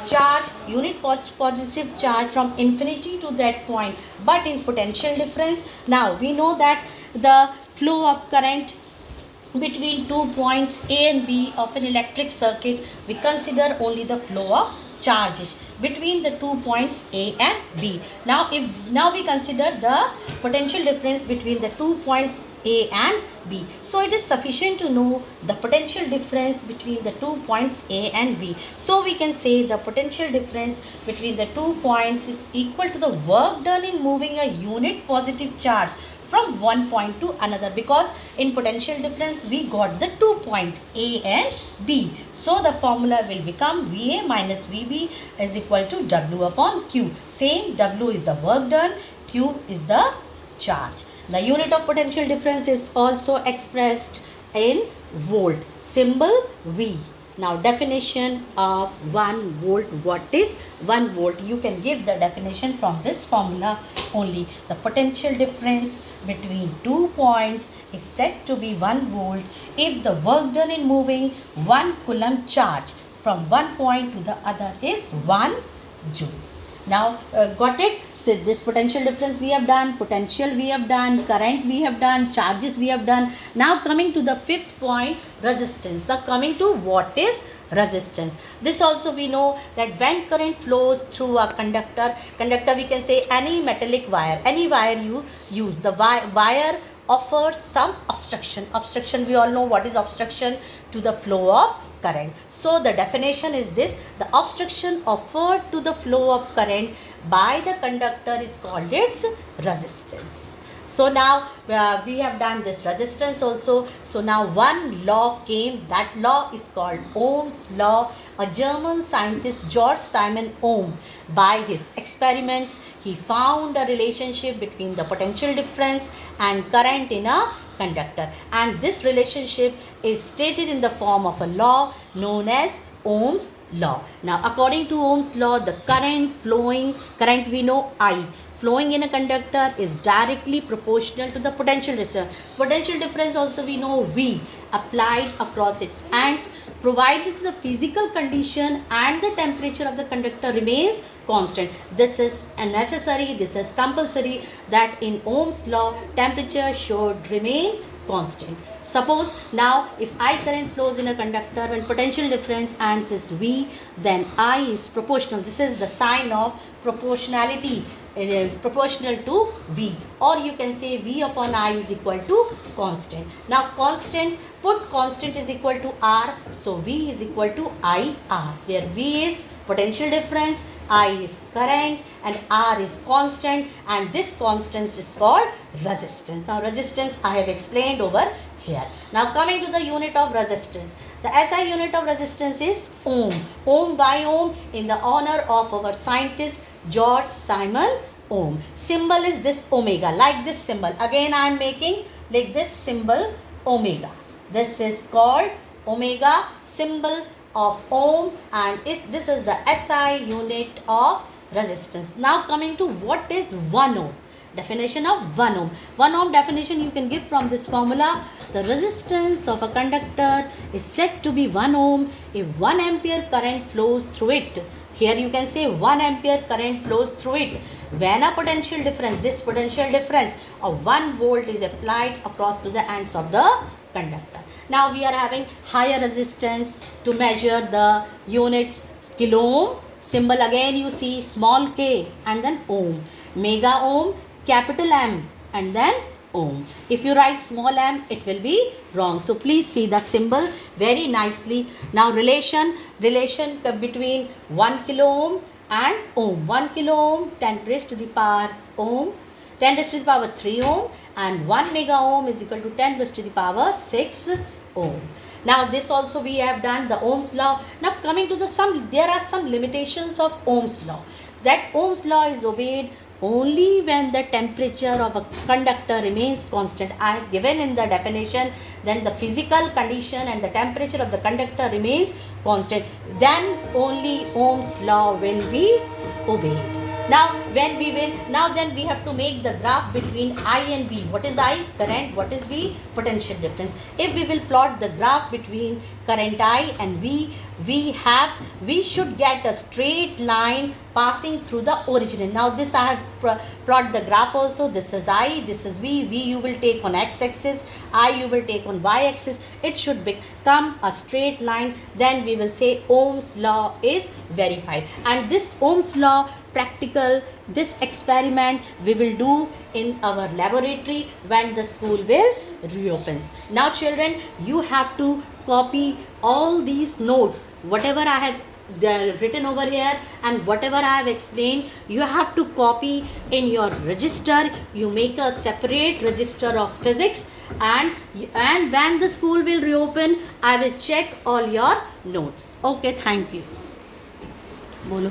charge, unit positive charge from infinity to that point. But in potential difference, now we know that the flow of current between 2 points A and B of an electric circuit, we consider only the flow of charges between the 2 points A and B. Now we consider the potential difference between the 2 points A and B. So it is sufficient to know the potential difference between the 2 points A and B. So we can say the potential difference between the 2 points is equal to the work done in moving a unit positive charge from one point to another, because in potential difference we got the 2 point A and B. So the formula will become VA minus VB is equal to W upon Q. Same, W is the work done, Q is the charge. The unit of potential difference is also expressed in volt, symbol V. Now definition of 1 volt. What is 1 volt? You can give the definition from this formula only. The potential difference between 2 points is said to be 1 volt if the work done in moving 1 coulomb charge from one point to the other is 1 joule. Now got it? So this potential difference we have done, potential we have done, current we have done, charges we have done. Now coming to the fifth point, resistance. Now coming to what is resistance. This also we know that when current flows through a conductor we can say any metallic wire, any wire you use, the wire offers some obstruction. Obstruction, we all know what is obstruction to the flow of current. So the definition is this: the obstruction offered to the flow of current by the conductor is called its resistance. So now we have done this resistance also. So now one law came, that law is called Ohm's law. A German scientist, George Simon Ohm, by his experiments he found a relationship between the potential difference and current in a conductor, and this relationship is stated in the form of a law known as Ohm's law. Now according to Ohm's law, the current we know I, flowing in a conductor is directly proportional to the potential difference. Potential difference also we know V, applied across its ends, provided the physical condition and the temperature of the conductor remains constant. This is necessary, this is compulsory, that in Ohm's law temperature should remain constant. Suppose now if I current flows in a conductor, when potential difference ends is V, then I is proportional. This is the sign of proportionality. It is proportional to V, or you can say V upon I is equal to constant. Now constant, put constant is equal to R, so V is equal to IR, where V is potential difference, I is current, and R is constant, and this constant is called resistance. Now resistance I have explained over here. Now coming to the unit of resistance. The SI unit of resistance is ohm. Ohm by ohm, in the honor of our scientist George Simon Ohm. Symbol is this omega, like this symbol. Again I am making like this symbol omega. This is called omega, symbol of ohm, and this is the SI unit of resistance. Now coming to what is 1 ohm. Definition of 1 ohm. 1 ohm definition you can give from this formula. The resistance of a conductor is said to be 1 ohm if 1 ampere current flows through it. Here you can say 1 ampere current flows through it when a potential difference, this potential difference of 1 volt is applied across to the ends of the conductor. Now we are having higher resistance. To measure the units, kilo ohm, symbol again you see small k and then ohm, mega ohm, capital M and then ohm. If you write small m, it will be wrong. So please see the symbol very nicely. Now relation between 1 kilo ohm and ohm. 1 kilo ohm, 10 raised to the power ohm, 10 raised to the power 3 ohm, and 1 mega ohm is equal to 10 raised to the power 6 ohm. Now this also we have done the Ohm's law. Now coming to there are some limitations of Ohm's law. That Ohm's law is obeyed only when the temperature of a conductor remains constant. I have given in the definition, then the physical condition and the temperature of the conductor remains constant, then only Ohm's law will be obeyed. Now when we will, now then we have to make the graph between I and V. What is I? Current. What is V? Potential difference. If we will plot the graph between current I and V, we should get a straight line passing through the origin. Now this I have plot the graph also. This is I, this is V. V you will take on x-axis, I you will take on y-axis. It should become a straight line. Then we will say Ohm's law is verified. And this Ohm's law practical, this experiment we will do in our laboratory when the school will reopens. Now children, you have to copy all these notes, whatever I have written over here and whatever I have explained, you have to copy in your register. You make a separate register of physics, and when the school will reopen, I will check all your notes. Okay, thank you. Bolo.